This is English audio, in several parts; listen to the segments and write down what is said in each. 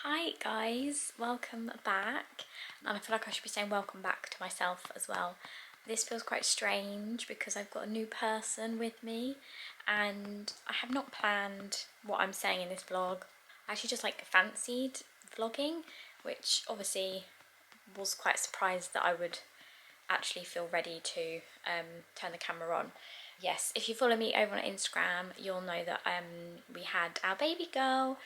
Hi guys, welcome back. And I feel like I should be saying welcome back to myself as well. This feels quite strange because I've got a new person with me and I have not planned what I'm saying in this vlog. I actually just fancied vlogging, which obviously was quite surprised that I would actually feel ready to turn the camera on. Yes, if you follow me over on Instagram, you'll know that we had our baby girl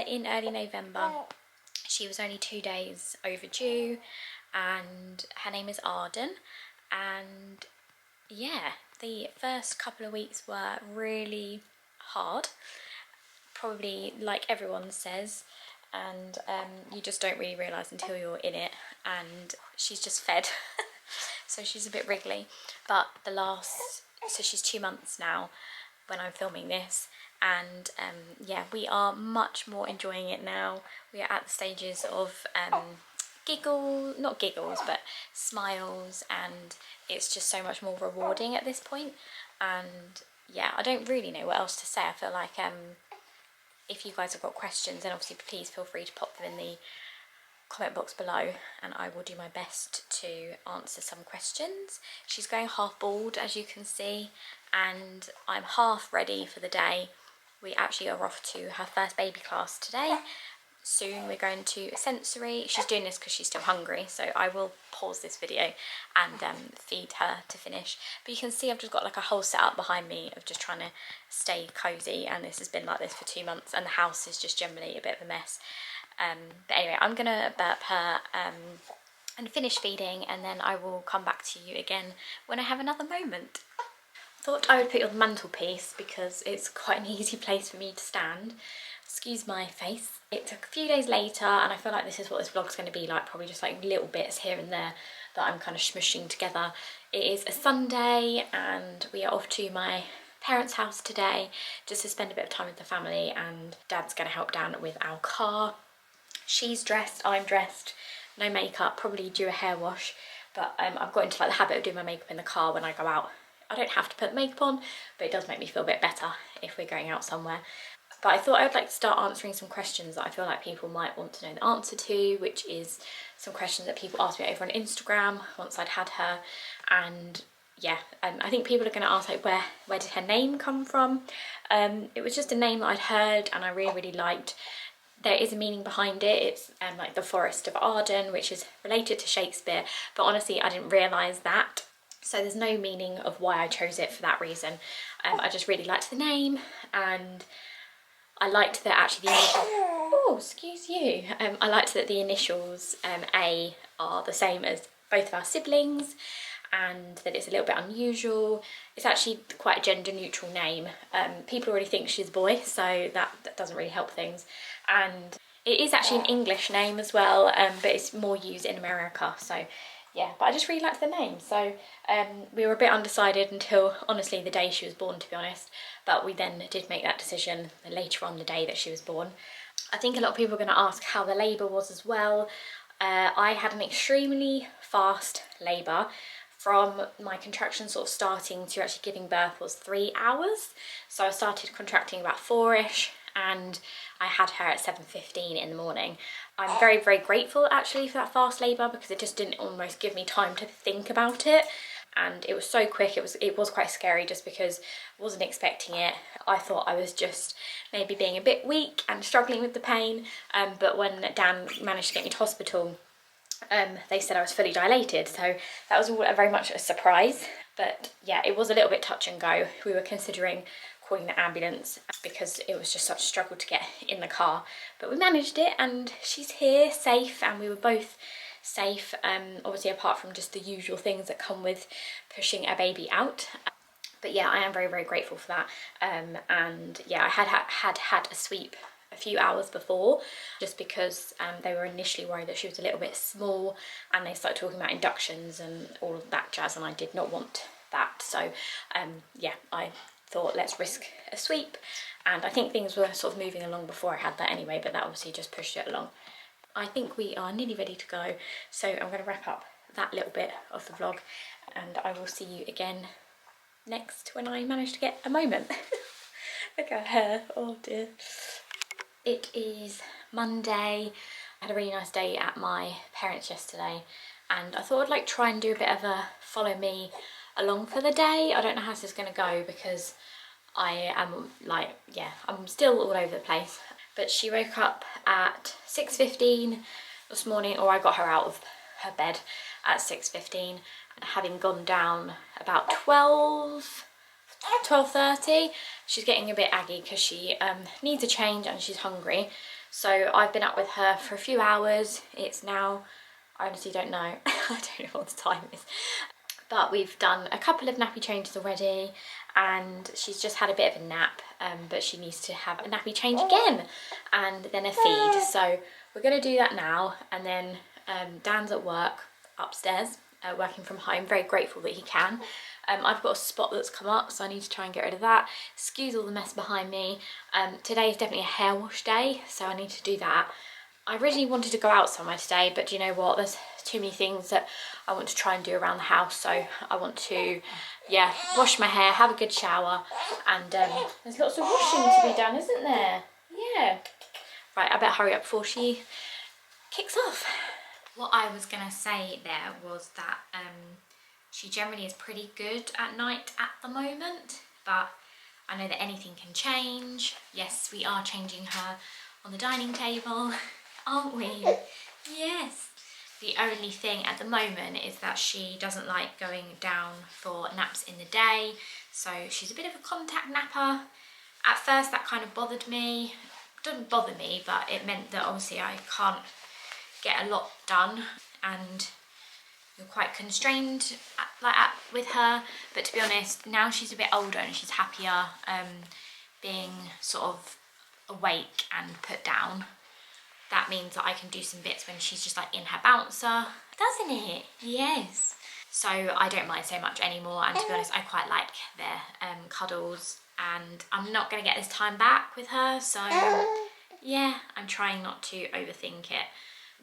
in early November. She was only 2 days overdue and her name is Arden. And yeah, the first couple of weeks were really hard, probably like everyone says, and you just don't really realise until you're in it. And she's just fed so she's a bit wriggly, but so she's 2 months now when I'm filming this, and yeah, we are much more enjoying it now. We are at the stages of not giggles, but smiles, and it's just so much more rewarding at this point. And yeah, I don't really know what else to say. I feel like if you guys have got questions, then obviously please feel free to pop them in the comment box below and I will do my best to answer some questions. She's going half bald, as you can see, and I'm half ready for the day. We actually are off to her first baby class today. Soon we're going to sensory. She's doing this because she's still hungry, so I will pause this video and feed her to finish. But you can see I've just got like a whole setup behind me of just trying to stay cozy, and this has been like this for 2 months and the house is just generally a bit of a mess. But anyway, I'm gonna burp her and finish feeding, and then I will come back to you again when I have another moment. Thought I would put it on the mantelpiece because it's quite an easy place for me to stand. Excuse my face. It took a few days later, and I feel like this is what this vlog's going to be like, probably just like little bits here and there that I'm kind of smushing together. It is a Sunday and we are off to my parents' house today just to spend a bit of time with the family, and Dad's going to help down with our car. She's dressed, I'm dressed, no makeup, probably due a hair wash, but I've got into like the habit of doing my makeup in the car when I go out. I don't have to put makeup on, but it does make me feel a bit better if we're going out somewhere. But I thought I would like to start answering some questions that I feel like people might want to know the answer to, which is some questions that people asked me over on Instagram once I'd had her. And yeah, I think people are going to ask like where did her name come from. It was just a name that I'd heard and I really liked. There is a meaning behind it. It's like the Forest of Arden, which is related to Shakespeare, but honestly I didn't realise that. So there's no meaning of why I chose it for that reason. I just really liked the name, and I liked that actually the initials, oh excuse you, I liked that the initials A are the same as both of our siblings, and that it's a little bit unusual. It's actually quite a gender neutral name. People already think she's a boy, so that doesn't really help things. And it is actually an English name as well, but it's more used in America, so yeah, but I just really liked the name. So we were a bit undecided until honestly the day she was born, to be honest, but we then did make that decision later on the day that she was born. I think a lot of people are going to ask how the labour was as well. I had an extremely fast labour. From my contraction sort of starting to actually giving birth was 3 hours. So I started contracting about 4ish and I had her at 7:15 in the morning. I'm very grateful actually for that fast labour because it just didn't almost give me time to think about it. And it was so quick, it was quite scary just because I wasn't expecting it. I thought I was just maybe being a bit weak and struggling with the pain. But when Dan managed to get me to hospital, they said I was fully dilated, so that was all very much a surprise. But yeah, it was a little bit touch and go. We were considering calling the ambulance because it was just such a struggle to get in the car, but we managed it and she's here safe, and we were both safe, obviously apart from just the usual things that come with pushing a baby out. But yeah, I am very grateful for that. And yeah, I had a sweep a few hours before just because they were initially worried that she was a little bit small, and they started talking about inductions and all of that jazz, and I did not want that. So yeah, I thought let's risk a sweep, and I think things were sort of moving along before I had that anyway, but that obviously just pushed it along. I think we are nearly ready to go, so I'm going to wrap up that little bit of the vlog and I will see you again next when I manage to get a moment. Look at her, oh dear. It is Monday. I had a really nice day at my parents' yesterday, and I thought I'd like try and do a bit of a follow me along for the day. I don't know how this is going to go because I am like, yeah, I'm still all over the place. But she woke up at 6:15 this morning, or I got her out of her bed at 6:15, having gone down about 12:30. She's getting a bit aggy because she needs a change and she's hungry. So I've been up with her for a few hours. It's now, I honestly don't know, I don't know what the time is. But we've done a couple of nappy changes already, and she's just had a bit of a nap, but she needs to have a nappy change again and then a feed. So we're going to do that now, and then Dan's at work upstairs, working from home. Very grateful that he can. I've got a spot that's come up, so I need to try and get rid of that. Excuse all the mess behind me. Today is definitely a hair wash day, so I need to do that. I originally wanted to go out somewhere today, but do you know what? There's too many things that I want to try and do around the house. So I want to, yeah, wash my hair, have a good shower, and there's lots of washing to be done, isn't there? Yeah. Right, I better hurry up before she kicks off. What I was gonna say there was that she generally is pretty good at night at the moment, but I know that anything can change. Yes, we are changing her on the dining table, aren't we? Yes. The only thing at the moment is that she doesn't like going down for naps in the day, so she's a bit of a contact napper. At first that kind of bothered me. It doesn't bother me, but it meant that obviously I can't get a lot done, and you're quite constrained with her. But to be honest, now she's a bit older and she's happier being sort of awake and put down. That means that I can do some bits when she's just like in her bouncer, doesn't it? Yes. So I don't mind so much anymore, and to be honest, I quite like their cuddles, and I'm not going to get this time back with her, so yeah, I'm trying not to overthink it.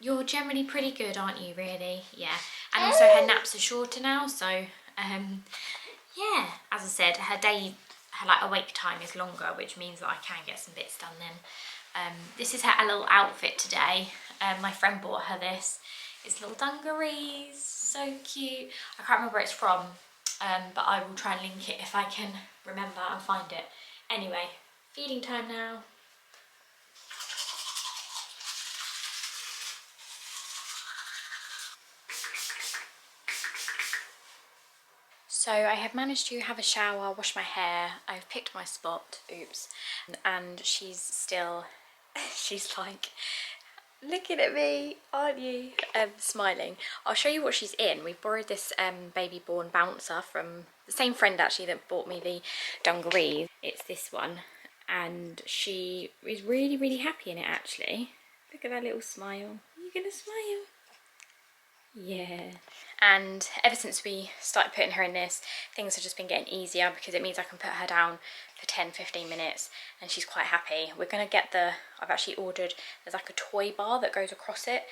You're generally pretty good, aren't you, really? Yeah. And also her naps are shorter now, so yeah, as I said, her like awake time is longer, which means that I can get some bits done then. This is her little outfit today. My friend bought her this. It's little dungarees, so cute. I can't remember where it's from, but I will try and link it if I can remember and find it. Anyway, feeding time now. So I have managed to have a shower, wash my hair, I've picked my spot, oops, and she's still, she's like, looking at me, aren't you? Smiling. I'll show you what she's in. We borrowed this baby born bouncer from the same friend actually that bought me the dungarees. It's this one, and she is really, really happy in it actually. Look at that little smile. Are you gonna smile? Yeah. And ever since we started putting her in this, things have just been getting easier because it means I can put her down for 10-15 minutes and she's quite happy. We're going to get I've actually ordered, there's like a toy bar that goes across it,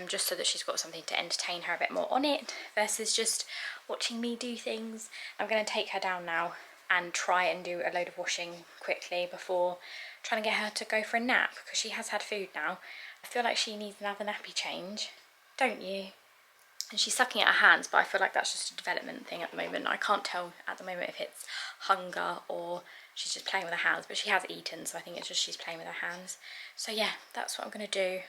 just so that she's got something to entertain her a bit more on it versus just watching me do things. I'm going to take her down now and try and do a load of washing quickly before trying to get her to go for a nap, because she has had food now. I feel like she needs another nappy change, don't you? And she's sucking at her hands, but I feel like that's just a development thing at the moment. I can't tell at the moment if it's hunger or she's just playing with her hands, but she has eaten, so I think it's just she's playing with her hands. So yeah, that's what I'm going to do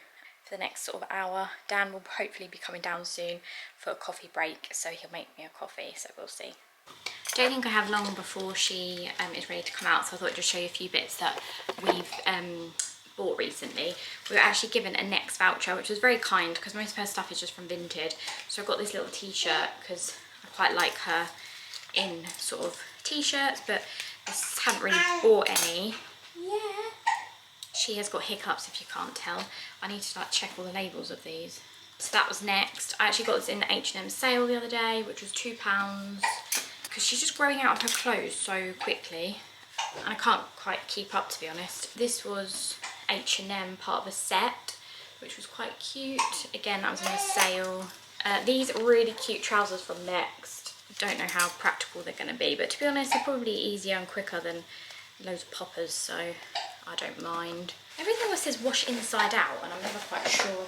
for the next sort of hour. Dan will hopefully be coming down soon for a coffee break, so he'll make me a coffee, so we'll see. I don't think I have long before she is ready to come out, so I thought I'd just show you a few bits that we've bought recently. We were actually given a Next voucher, which was very kind because most of her stuff is just from Vinted. So I got this little t-shirt because I quite like her in sort of t-shirts, but I haven't really bought any. Yeah. She has got hiccups if you can't tell. I need to like check all the labels of these. So that was Next. I actually got this in the H&M sale the other day, which was £2, because she's just growing out of her clothes so quickly. I can't quite keep up, to be honest. This was H&M part of a set, which was quite cute. Again, that was on a sale. These really cute trousers from Next. I don't know how practical they're going to be, but to be honest, they're probably easier and quicker than loads of poppers, so I don't mind. Everything always says wash inside out, and I'm never quite sure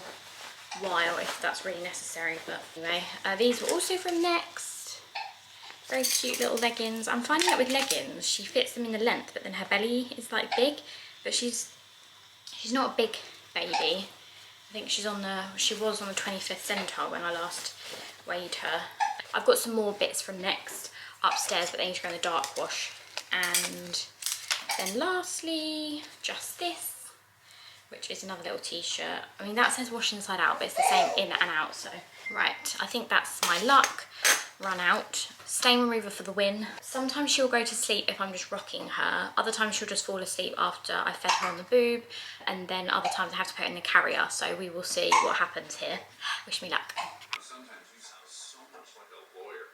why or if that's really necessary, but anyway. These were also from Next. Very cute little leggings. I'm finding that with leggings, she fits them in the length, but then her belly is like big, but she's not a big baby. I think she was on the 25th centile when I last weighed her. I've got some more bits from Next upstairs, but they need to go in the dark wash. And then lastly, just this, which is another little t-shirt. I mean, that says wash inside out, but it's the same in and out, so. Right, I think that's my luck run out. Stain remover for the win. Sometimes she'll go to sleep if I'm just rocking her. Other times she'll just fall asleep after I fed her on the boob. And then other times I have to put her in the carrier, so we will see what happens here. Wish me luck. Sometimes you sound so much like a lawyer.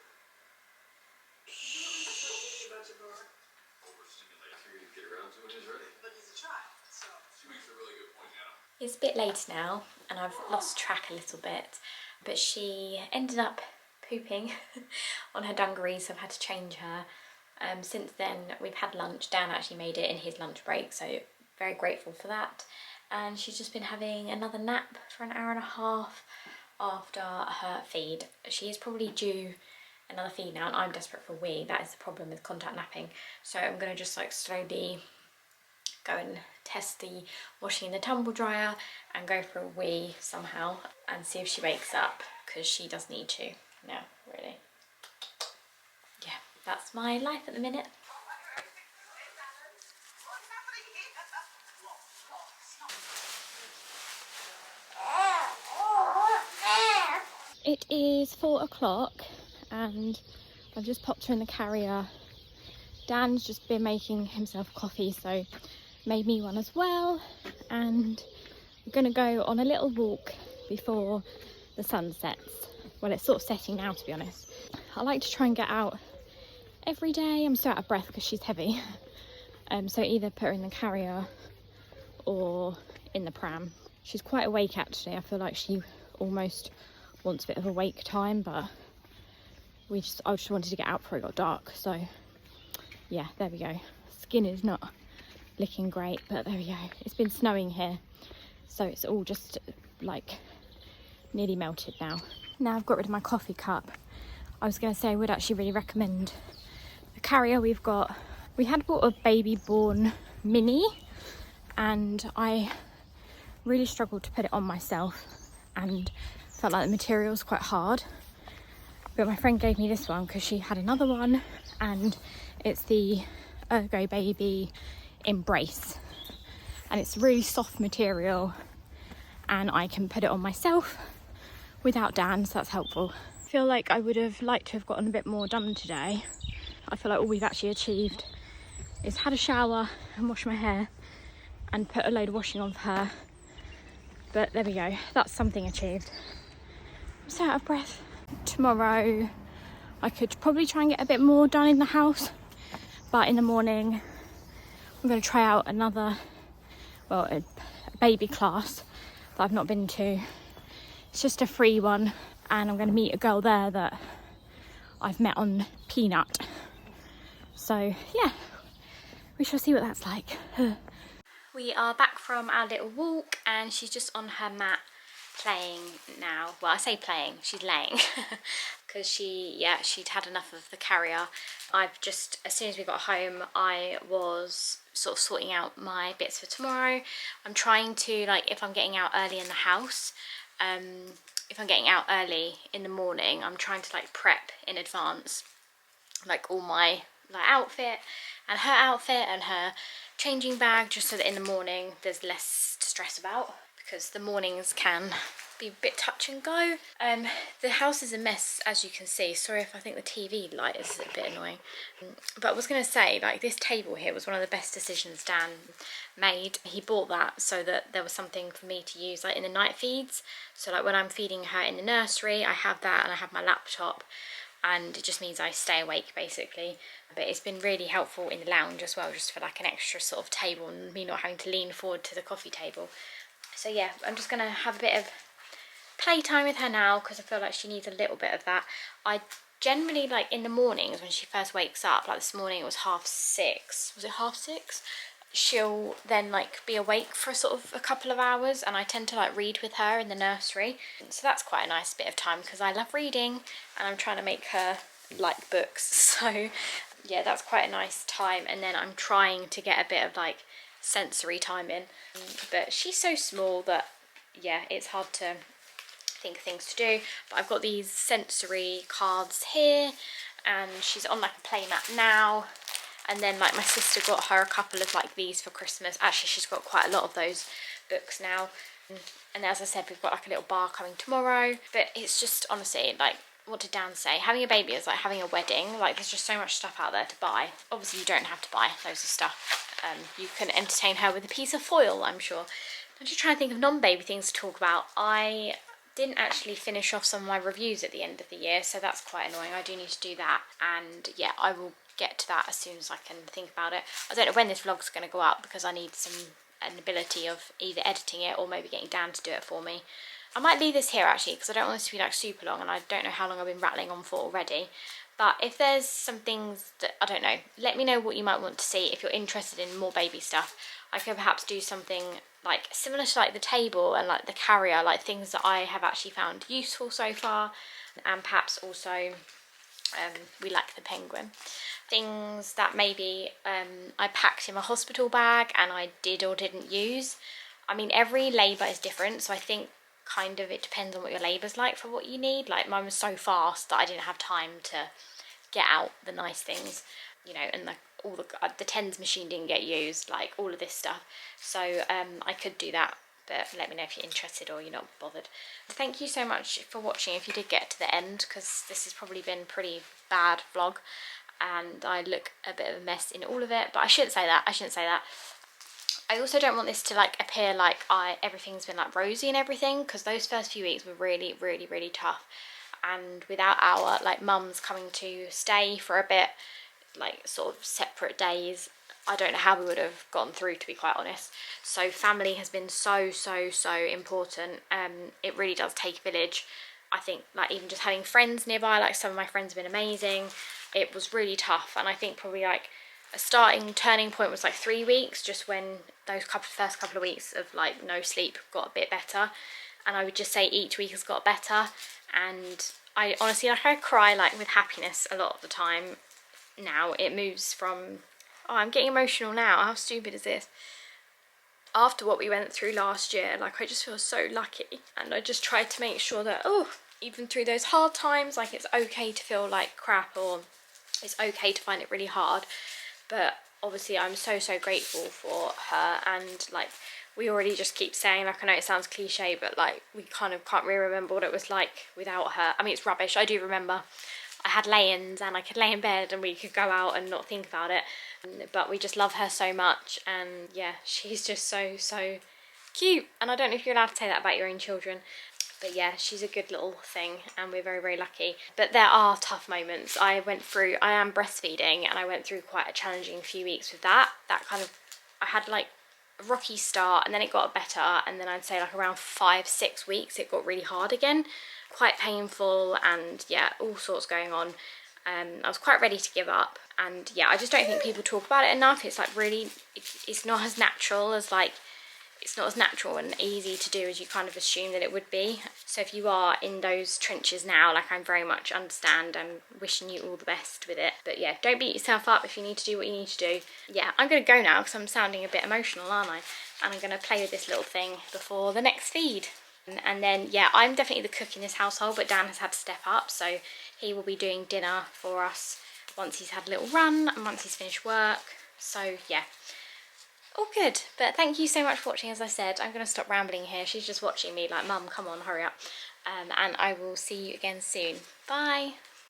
Overstimulate. Here you get around to it is ready. But it's a child, so. She makes a really good point, Anna. It's a bit late now, and I've lost track a little bit. But she ended up pooping on her dungarees, so I've had to change her. Since then, we've had lunch. Dan actually made it in his lunch break, so very grateful for that. And she's just been having another nap for an hour and a half after her feed. She is probably due another feed now, and I'm desperate for a wee. That is the problem with contact napping. So I'm going to just like slowly go and test the washing in the tumble dryer and go for a wee somehow and see if she wakes up, because she does need to now, really. Yeah, that's my life at the minute. It is 4 o'clock and I've just popped her in the carrier. Dan's just been making himself coffee, so made me one as well, and we're gonna go on a little walk before the sun sets. Well, it's sort of setting now, to be honest. I like to try and get out every day. I'm so out of breath because she's heavy. So either put her in the carrier or in the pram. She's quite awake actually. I feel like she almost wants a bit of awake time, but I just wanted to get out before it got dark. So yeah, there we go. Skin is not looking great, but there we go. It's been snowing here, so it's all just like nearly melted now. Now I've got rid of my coffee cup. I was going to say I would actually really recommend the carrier we've got. We had bought a baby born mini and I really struggled to put it on myself and felt like the material's quite hard, but my friend gave me this one because she had another one, and it's the Ergo Baby Embrace, and it's really soft material and I can put it on myself without Dan, so that's helpful. I feel like I would have liked to have gotten a bit more done today. I feel like all we've actually achieved is had a shower and washed my hair and put a load of washing on for her, but there we go, that's something achieved. I'm so out of breath. Tomorrow I could probably try and get a bit more done in the house, but in the morning I'm going to try out another, well, a baby class that I've not been to. It's just a free one, and I'm going to meet a girl there that I've met on Peanut. So yeah, we shall see what that's like. We are back from our little walk and she's just on her mat playing now. Well, I say playing, she's laying because she'd had enough of the carrier. I've just, as soon as we got home, I was sort of sorting out my bits for tomorrow. I'm trying to, like, if I'm getting out early in the house, if I'm getting out early in the morning, I'm trying to like prep in advance, like all my like outfit and her changing bag, just so that in the morning there's less to stress about, because the mornings can be a bit touch and go. The house is a mess, as you can see. Sorry if I think the TV light is a bit annoying. But I was going to say, like, this table here was one of the best decisions Dan made. He bought that so that there was something for me to use like in the night feeds. So like when I'm feeding her in the nursery, I have that and I have my laptop, and it just means I stay awake basically. But it's been really helpful in the lounge as well, just for like an extra sort of table and me not having to lean forward to the coffee table. So yeah, I'm just going to have a bit of playtime with her now because I feel like she needs a little bit of that. I generally, like in the mornings when she first wakes up, like this morning it was 6:30. Was it 6:30? she'll then like be awake for sort of a couple of hours, and I tend to like read with her in the nursery. So that's quite a nice bit of time because I love reading and I'm trying to make her like books. So yeah, that's quite a nice time. And then I'm trying to get a bit of like sensory time in. But she's so small that yeah, it's hard to think of things to do. But I've got these sensory cards here, and she's on like a play mat now. And then like my sister got her a couple of like these for Christmas. Actually, she's got quite a lot of those books now. And as I said, we've got like a little bar coming tomorrow. But it's just honestly like, what did Dan say? Having a baby is like having a wedding. Like there's just so much stuff out there to buy. Obviously you don't have to buy loads of stuff. You can entertain her with a piece of foil, I'm sure. I'm just trying to think of non-baby things to talk about. I didn't actually finish off some of my reviews at the end of the year, so that's quite annoying. I do need to do that, and yeah, I will get to that as soon as I can think about it. I don't know when this vlog's going to go up because I need an ability of either editing it or maybe getting Dan to do it for me. I might leave this here actually because I don't want this to be like super long, and I don't know how long I've been rattling on for already. But if there's some things that, I don't know, let me know what you might want to see if you're interested in more baby stuff. I could perhaps do something like similar to like the table and like the carrier, like things that I have actually found useful so far. And perhaps also, we like the penguin. Things that maybe I packed in my hospital bag and I did or didn't use. I mean, every labour is different, so I think kind of it depends on what your labour's like for what you need. Like mine was so fast that I didn't have time to get out the nice things, you know, and all the TENS machine didn't get used, like all of this stuff. So I could do that, but let me know if you're interested or you're not bothered. Thank you so much for watching if you did get to the end, because this has probably been a pretty bad vlog and I look a bit of a mess in all of it, but I shouldn't say that. I also don't want this to like appear like everything's been like rosy and everything, because those first few weeks were really, really, really tough. And without our like mums coming to stay for a bit, like sort of separate days, I don't know how we would have gone through, to be quite honest. So family has been so, so, so important. It really does take a village. I think like even just having friends nearby, like some of my friends have been amazing. It was really tough, and I think probably like a starting turning point was like 3 weeks, just when those first couple of weeks of like no sleep got a bit better. And I would just say each week has got better, and I honestly, like, I cry like with happiness a lot of the time now. It moves from, oh, I'm getting emotional now, how stupid is this? After what we went through last year, like I just feel so lucky, and I just tried to make sure that, oh, even through those hard times, like it's okay to feel like crap, or it's okay to find it really hard. But obviously I'm so, so grateful for her, and like we already just keep saying, like, I know it sounds cliche, but like we kind of can't really remember what it was like without her. I mean, it's rubbish. I do remember I had lay-ins and I could lay in bed and we could go out and not think about it, but we just love her so much. And yeah, she's just so, so cute. And I don't know if you're allowed to say that about your own children, but yeah, she's a good little thing and we're very, very lucky. But there are tough moments. I am breastfeeding, and I went through quite a challenging few weeks with that. I had like a rocky start, and then it got better, and then I'd say like around 5-6 weeks it got really hard again, quite painful, and yeah, all sorts going on. I was quite ready to give up, and yeah, I just don't think people talk about it enough. It's like really, it's not as natural as like, it's not as natural and easy to do as you kind of assume that it would be. So if you are in those trenches now, like, I very much understand. I'm wishing you all the best with it. But yeah, don't beat yourself up if you need to do what you need to do. Yeah, I'm going to go now because I'm sounding a bit emotional, aren't I? And I'm going to play with this little thing before the next feed. And then, yeah, I'm definitely the cook in this household, but Dan has had to step up. So he will be doing dinner for us once he's had a little run and once he's finished work. So yeah. All good. But thank you so much for watching. As I said, I'm going to stop rambling here. She's just watching me like, Mum, come on, hurry up. And I will see you again soon. Bye.